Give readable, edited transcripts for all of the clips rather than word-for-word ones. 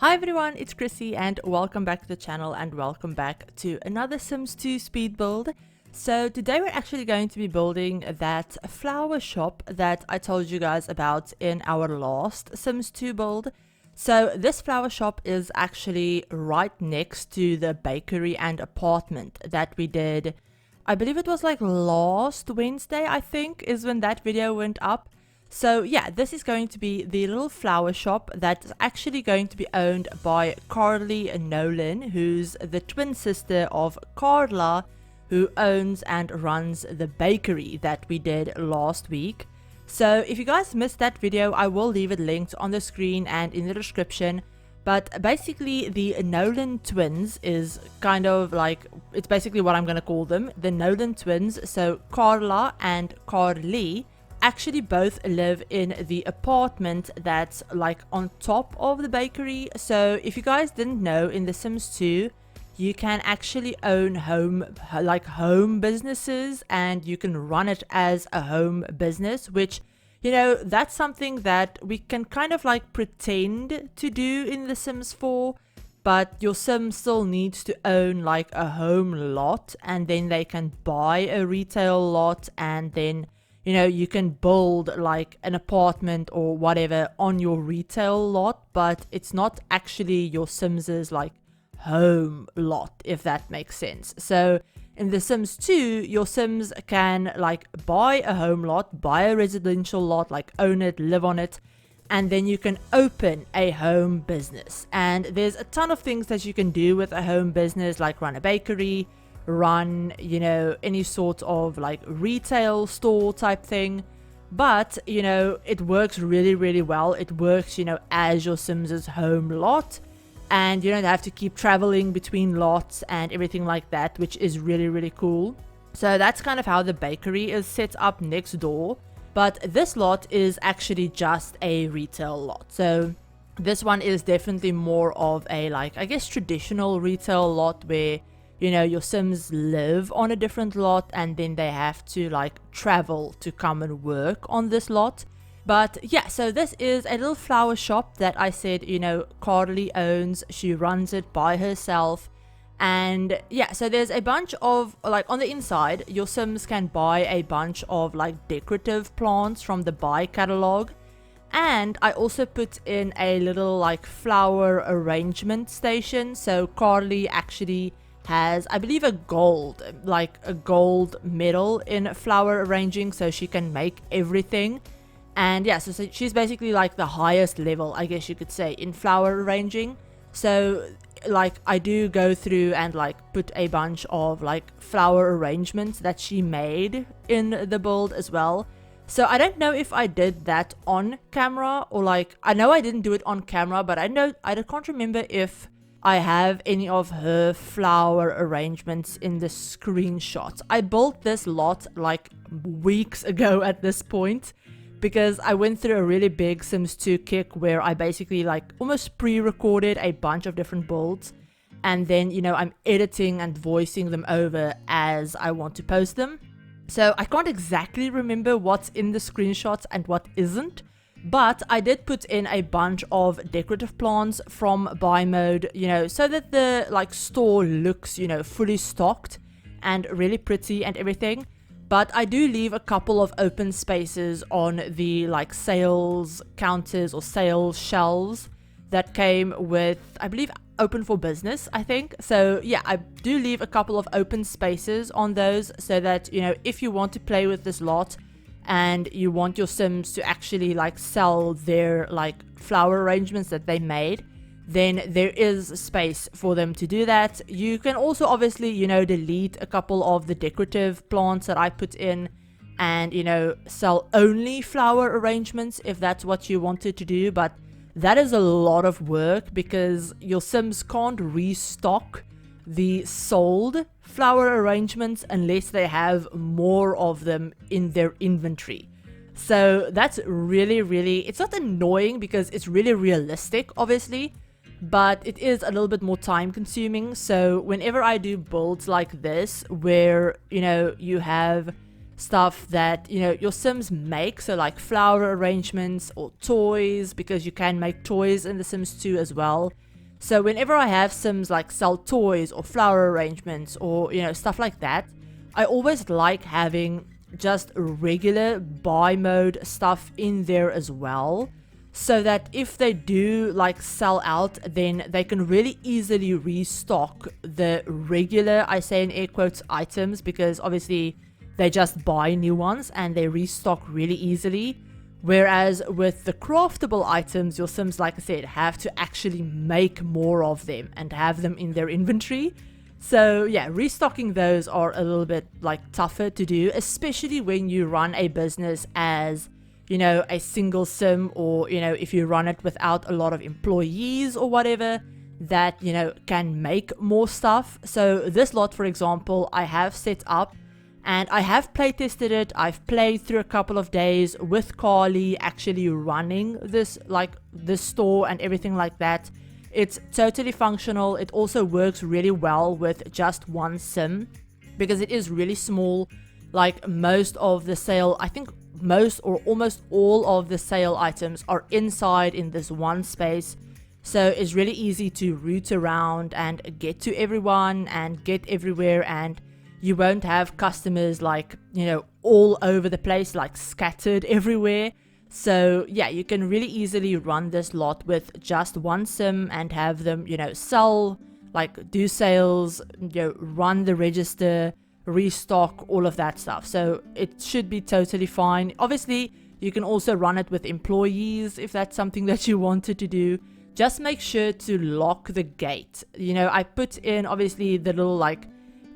Hi everyone, it's Chrissie and welcome back to the channel and welcome back to another Sims 2 speed build. So today we're actually going to be building that flower shop that I told you guys about in our last Sims 2 build. So this flower shop is actually right next to the bakery and apartment that we did. I believe it was like last Wednesday, I think, is when that video went up. So yeah, this is going to be the little flower shop that's actually going to be owned by Carly Nolan, who's the twin sister of Carla, who owns and runs the bakery that we did last week. So if you guys missed that video, I will leave it linked on the screen and in the description. But basically the Nolan twins is kind of like, it's basically what I'm going to call them, the Nolan twins. So Carla and Carly actually both live in the apartment that's like on top of the bakery. So if you guys didn't know, in The Sims 2 you can actually own home businesses and you can run it as a home business, which, you know, that's something that we can kind of like pretend to do in The Sims 4, but your sim still needs to own like a home lot, and then they can buy a retail lot, and then, you know, you can build like an apartment or whatever on your retail lot, but it's not actually your Sims's like home lot, if that makes sense. So in The Sims 2, your Sims can like buy a home lot, buy a residential lot, like own it, live on it, and then you can open a home business. And there's a ton of things that you can do with a home business, like run a bakery, run, you know, any sort of like retail store type thing. But, you know, it works really well. It works, you know, as your Sims's home lot, and you don't have to keep traveling between lots and everything like that, which is really cool. So that's kind of how the bakery is set up next door. But this lot is actually just a retail lot. So this one is definitely more of a, like, I guess, traditional retail lot where, you know, your Sims live on a different lot and then they have to like travel to come and work on this lot. But yeah, so this is a little flower shop that I said, you know, Carly owns. She runs it by herself. And yeah, so there's a bunch of, like, on the inside, your Sims can buy a bunch of like decorative plants from the buy catalog. And I also put in a little like flower arrangement station. So Carly actually has, I believe, a gold medal in flower arranging, so she can make everything. And yeah, so she's basically like the highest level, I guess you could say, in flower arranging. So like I do go through and like put a bunch of like flower arrangements that she made in the build as well. So I don't know if I did that on camera, or like, I know I didn't do it on camera, but I can't remember if I have any of her flower arrangements in the screenshots. I built this lot like weeks ago at this point, because I went through a really big Sims 2 kick where I basically like almost pre-recorded a bunch of different builds, and then, you know, I'm editing and voicing them over as I want to post them. So I can't exactly remember what's in the screenshots and what isn't, but I did put in a bunch of decorative plants from buy mode, you know, so that the like store looks, you know, fully stocked and really pretty and everything. But I do leave a couple of open spaces on the like sales counters or sales shelves that came with, I believe, open for business, I think. So yeah, I do leave a couple of open spaces on those, so that, you know, if you want to play with this lot and you want your Sims to actually like sell their like flower arrangements that they made, then there is space for them to do that. You can also obviously, you know, delete a couple of the decorative plants that I put in and, you know, sell only flower arrangements if that's what you wanted to do. But that is a lot of work, because your Sims can't restock the sold flower arrangements unless they have more of them in their inventory. So that's really, it's not annoying because it's really realistic, obviously, but it is a little bit more time consuming. So whenever I do builds like this, where, you know, you have stuff that, you know, your Sims make, so like flower arrangements or toys, because you can make toys in The Sims 2 as well, So whenever I have Sims like sell toys or flower arrangements or, you know, stuff like that, I always like having just regular buy mode stuff in there as well, so that if they do like sell out, then they can really easily restock the regular, I say in air quotes, items, because obviously they just buy new ones and they restock really easily. Whereas with the craftable items, your Sims, like I said, have to actually make more of them and have them in their inventory. So yeah, restocking those are a little bit like tougher to do, especially when you run a business as, you know, a single Sim, or, you know, if you run it without a lot of employees or whatever that, you know, can make more stuff. So this lot, for example, I have set up and I have playtested it. I've played through a couple of days with Carly actually running this, like this store and everything like that. It's totally functional. It also works really well with just one Sim because it is really small. Like most of the sale, I think most or almost all of the sale items are inside in this one space. So it's really easy to route around and get to everyone and get everywhere, and you won't have customers like, you know, all over the place, like scattered everywhere. So yeah, you can really easily run this lot with just one Sim and have them, you know, sell, like do sales, you know, run the register, restock, all of that stuff. So it should be totally fine. Obviously, you can also run it with employees if that's something that you wanted to do. Just make sure to lock the gate. You know, I put in obviously the little like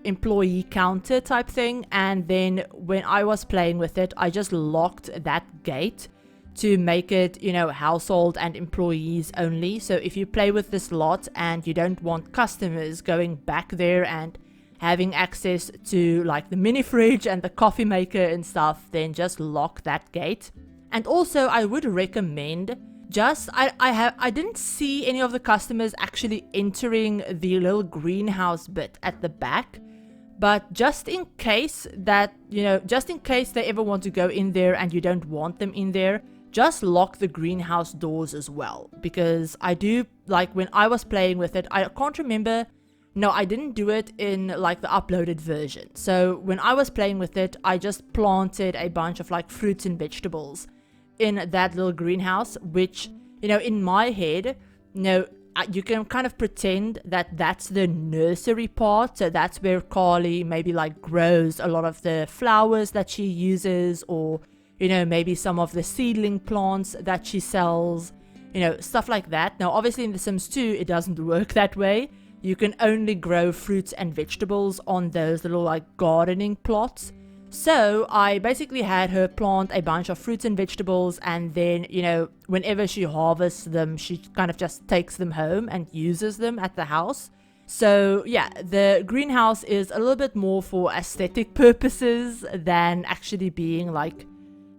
employee counter type thing, and then when I was playing with it, I just locked that gate to make it, you know, household and employees only. So if you play with this lot and you don't want customers going back there and having access to like the mini fridge and the coffee maker and stuff, then just lock that gate. And also I would recommend just I didn't see any of the customers actually entering the little greenhouse bit at the back, but just in case that, you know, just in case they ever want to go in there and you don't want them in there, just lock the greenhouse doors as well. Because I do, like when I was playing with it, I can't remember, no, I didn't do it in like the uploaded version. So when I was playing with it, I just planted a bunch of like fruits and vegetables in that little greenhouse, which, you know, in my head, you know, you can kind of pretend that that's the nursery part. So that's where Carly maybe like grows a lot of the flowers that she uses, or, you know, maybe some of the seedling plants that she sells, you know, stuff like that. Now, obviously in The Sims 2, it doesn't work that way. You can only grow fruits and vegetables on those little like gardening plots. So I basically had her plant a bunch of fruits and vegetables, and then, you know, whenever she harvests them, she kind of just takes them home and uses them at the house. So yeah, the greenhouse is a little bit more for aesthetic purposes than actually being like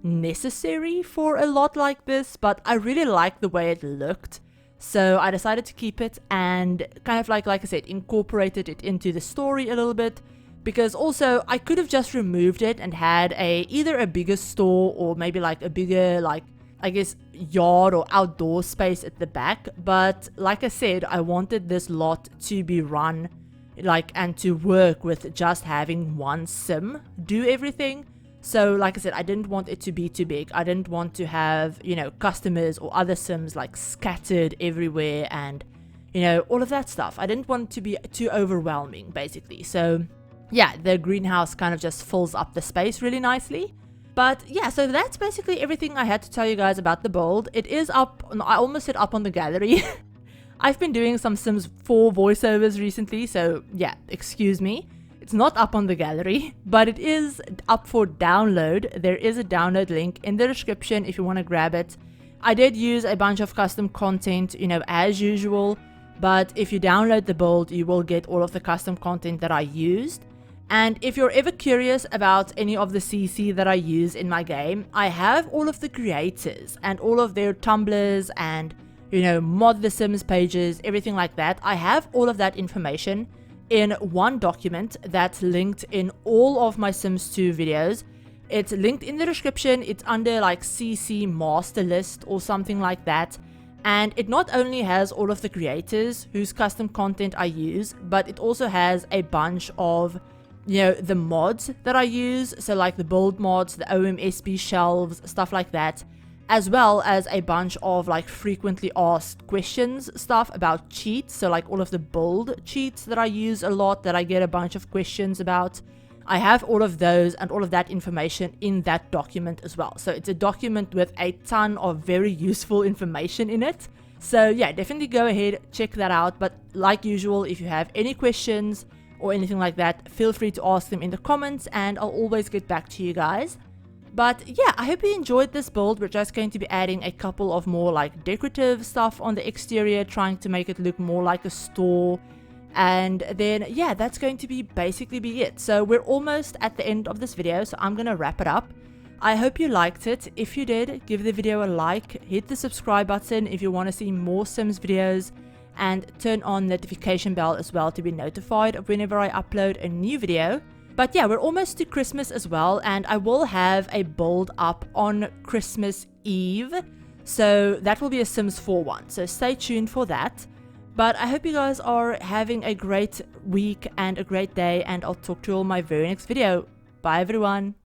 necessary for a lot like this, but I really liked the way it looked. So I decided to keep it and kind of like I said, incorporated it into the story a little bit. Because also I could have just removed it and had either a bigger store or maybe like a bigger, like, I guess, yard or outdoor space at the back. But like I said, I wanted this lot to be run like and to work with just having one Sim do everything. So like I said, I didn't want it to be too big. I didn't want to have, you know, customers or other Sims like scattered everywhere and, you know, all of that stuff. I didn't want it to be too overwhelming, basically. So yeah, the greenhouse kind of just fills up the space really nicely. But yeah, so that's basically everything I had to tell you guys about the build. It is up, I almost said up on the gallery. I've been doing some Sims 4 voiceovers recently, so yeah, excuse me. It's not up on the gallery, but it is up for download. There is a download link in the description if you want to grab it. I did use a bunch of custom content, you know, as usual. But if you download the build, you will get all of the custom content that I used. And if you're ever curious about any of the CC that I use in my game, I have all of the creators and all of their Tumblrs and, you know, Mod the Sims pages, everything like that. I have all of that information in one document that's linked in all of my Sims 2 videos. It's linked in the description. It's under like CC master list or something like that. And it not only has all of the creators whose custom content I use, but it also has a bunch of, you know, the mods that I use. So like the build mods, the OMSP shelves, stuff like that, as well as a bunch of like frequently asked questions stuff about cheats. So like all of the build cheats that I use a lot, that I get a bunch of questions about. I have all of those and all of that information in that document as well. So it's a document with a ton of very useful information in it. So yeah, definitely go ahead, check that out. But like usual, if you have any questions or anything like that, feel free to ask them in the comments and I'll always get back to you guys. But yeah, I hope you enjoyed this build. We're just going to be adding a couple of more like decorative stuff on the exterior, trying to make it look more like a store. And then yeah, that's going to be basically be it. So we're almost at the end of this video, so I'm gonna wrap it up. I hope you liked it. If you did, give the video a like, hit the subscribe button if you want to see more Sims videos, and turn on notification bell as well to be notified of whenever I upload a new video. But yeah, we're almost to Christmas as well, and I will have a build up on Christmas Eve, so that will be a Sims 4 one, so stay tuned for that. But I hope you guys are having a great week and a great day, and I'll talk to you all in my very next video. Bye everyone!